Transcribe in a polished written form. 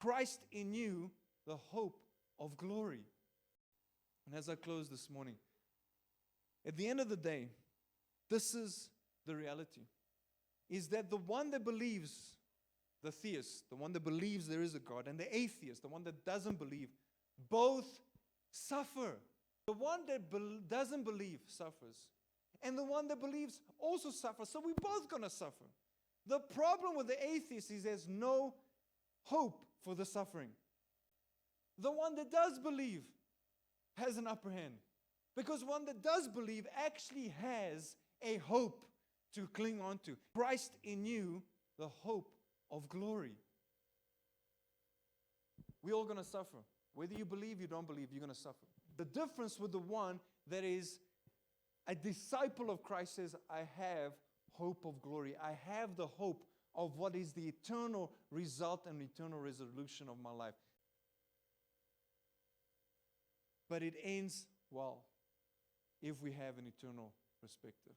Christ in you, the hope of glory. And as I close this morning, at the end of the day, this is the reality, is that the one that believes, the theist, the one that believes there is a God, and the atheist, the one that doesn't believe, both suffer. The one that doesn't believe suffers, and the one that believes also suffers. So we're both going to suffer. The problem with the atheist is there's no hope for the suffering. The one that does believe has an upper hand, because one that does believe actually has a hope to cling on to. Christ in you, the hope of glory. We're all going to suffer. Whether you believe, you don't believe, you're going to suffer. The difference with the one that is a disciple of Christ says, I have hope of glory. I have the hope of what is the eternal result and eternal resolution of my life. But it ends well if we have an eternal perspective.